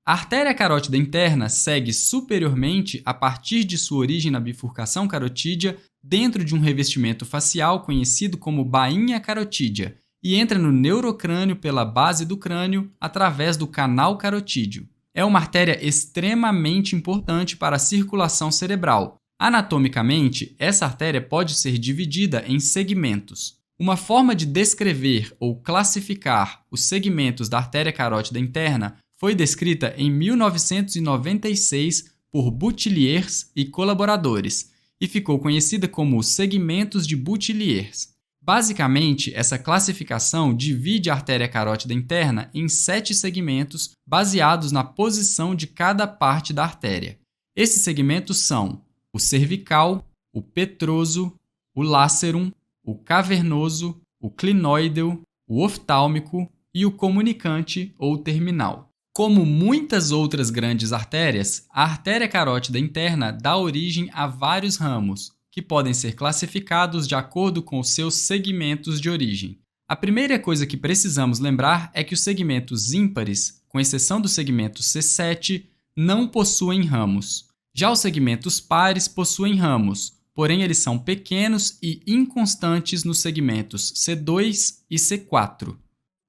A artéria carótida interna segue superiormente a partir de sua origem na bifurcação carotídea dentro de um revestimento facial conhecido como bainha carotídea e entra no neurocrânio pela base do crânio através do canal carotídeo. É uma artéria extremamente importante para a circulação cerebral. Anatomicamente, essa artéria pode ser dividida em segmentos. Uma forma de descrever ou classificar os segmentos da artéria carótida interna foi descrita em 1996 por Boutilliers e colaboradores e ficou conhecida como segmentos de Boutilliers. Basicamente, essa classificação divide a artéria carótida interna em 7 segmentos baseados na posição de cada parte da artéria. Esses segmentos são o cervical, o petroso, o lácerum, o cavernoso, o clinoideo, o oftálmico e o comunicante ou terminal. Como muitas outras grandes artérias, a artéria carótida interna dá origem a vários ramos, que podem ser classificados de acordo com os seus segmentos de origem. A primeira coisa que precisamos lembrar é que os segmentos ímpares, com exceção do segmento C7, não possuem ramos. Já os segmentos pares possuem ramos, porém eles são pequenos e inconstantes nos segmentos C2 e C4.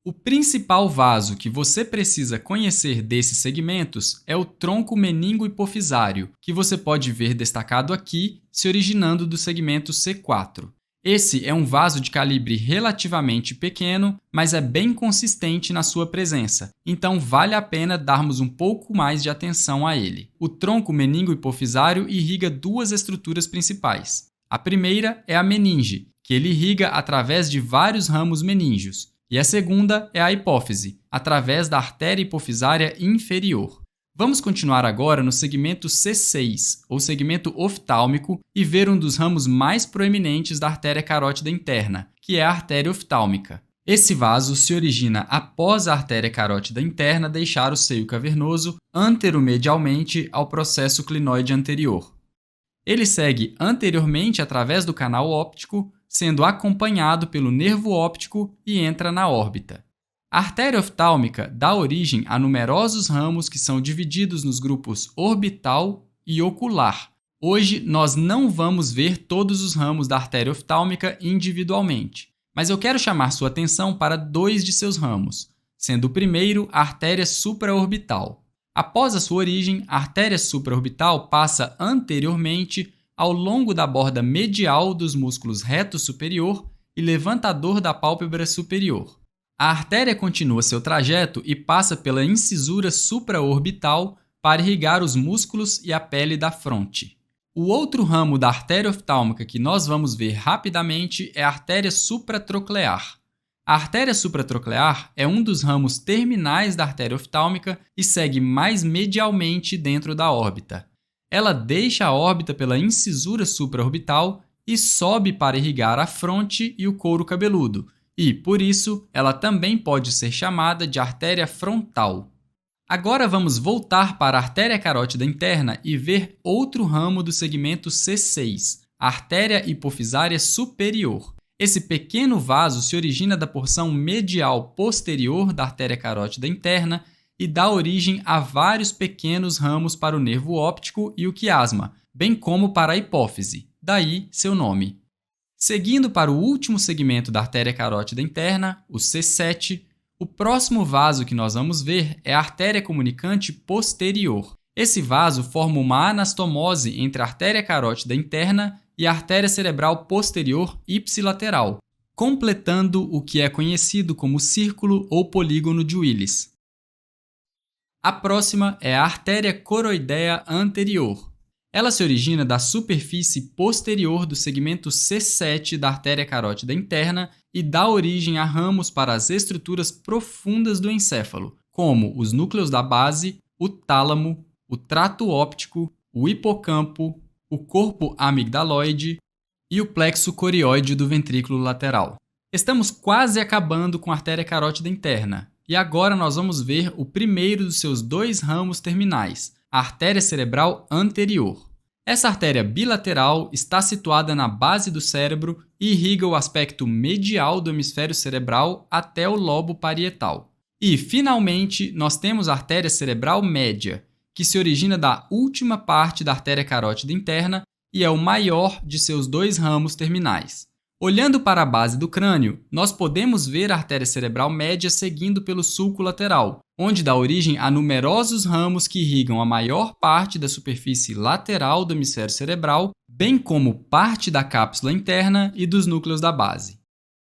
O principal vaso que você precisa conhecer desses segmentos é o tronco meningo-hipofisário, que você pode ver destacado aqui, se originando do segmento C4. Esse é um vaso de calibre relativamente pequeno, mas é bem consistente na sua presença, então vale a pena darmos um pouco mais de atenção a ele. O tronco meningo-hipofisário irriga duas estruturas principais. A primeira é a meninge, que ele irriga através de vários ramos meníngeos. E a segunda é a hipófise, através da artéria hipofisária inferior. Vamos continuar agora no segmento C6, ou segmento oftálmico, e ver um dos ramos mais proeminentes da artéria carótida interna, que é a artéria oftálmica. Esse vaso se origina após a artéria carótida interna deixar o seio cavernoso anteromedialmente ao processo clinoide anterior. Ele segue anteriormente através do canal óptico, sendo acompanhado pelo nervo óptico e entra na órbita. A artéria oftálmica dá origem a numerosos ramos que são divididos nos grupos orbital e ocular. Hoje, nós não vamos ver todos os ramos da artéria oftálmica individualmente, mas eu quero chamar sua atenção para 2 de seus ramos, sendo o primeiro a artéria supraorbital. Após a sua origem, a artéria supraorbital passa anteriormente ao longo da borda medial dos músculos reto superior e levantador da pálpebra superior. A artéria continua seu trajeto e passa pela incisura supraorbital para irrigar os músculos e a pele da fronte. O outro ramo da artéria oftálmica que nós vamos ver rapidamente é a artéria supratroclear. A artéria supratroclear é um dos ramos terminais da artéria oftálmica e segue mais medialmente dentro da órbita. Ela deixa a órbita pela incisura supraorbital e sobe para irrigar a fronte e o couro cabeludo, e, por isso, ela também pode ser chamada de artéria frontal. Agora vamos voltar para a artéria carótida interna e ver outro ramo do segmento C6, a artéria hipofisária superior. Esse pequeno vaso se origina da porção medial posterior da artéria carótida interna e dá origem a vários pequenos ramos para o nervo óptico e o quiasma, bem como para a hipófise, daí seu nome. Seguindo para o último segmento da artéria carótida interna, o C7, o próximo vaso que nós vamos ver é a artéria comunicante posterior. Esse vaso forma uma anastomose entre a artéria carótida interna e a artéria cerebral posterior ipsilateral, completando o que é conhecido como círculo ou polígono de Willis. A próxima é a artéria coroideia anterior. Ela se origina da superfície posterior do segmento C7 da artéria carótida interna e dá origem a ramos para as estruturas profundas do encéfalo, como os núcleos da base, o tálamo, o trato óptico, o hipocampo, o corpo amigdaloide e o plexo corióide do ventrículo lateral. Estamos quase acabando com a artéria carótida interna. E agora nós vamos ver o primeiro dos seus 2 ramos terminais, a artéria cerebral anterior. Essa artéria bilateral está situada na base do cérebro e irriga o aspecto medial do hemisfério cerebral até o lobo parietal. E, finalmente, nós temos a artéria cerebral média, que se origina da última parte da artéria carótida interna e é o maior de seus dois ramos terminais. Olhando para a base do crânio, nós podemos ver a artéria cerebral média seguindo pelo sulco lateral, onde dá origem a numerosos ramos que irrigam a maior parte da superfície lateral do hemisfério cerebral, bem como parte da cápsula interna e dos núcleos da base.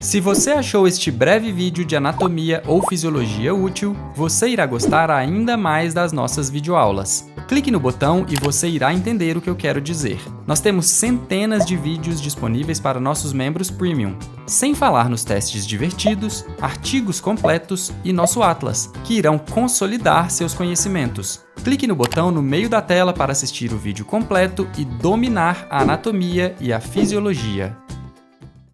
Se você achou este breve vídeo de anatomia ou fisiologia útil, você irá gostar ainda mais das nossas videoaulas. Clique no botão e você irá entender o que eu quero dizer. Nós temos centenas de vídeos disponíveis para nossos membros Premium, sem falar nos testes divertidos, artigos completos e nosso Atlas, que irão consolidar seus conhecimentos. Clique no botão no meio da tela para assistir o vídeo completo e dominar a anatomia e a fisiologia.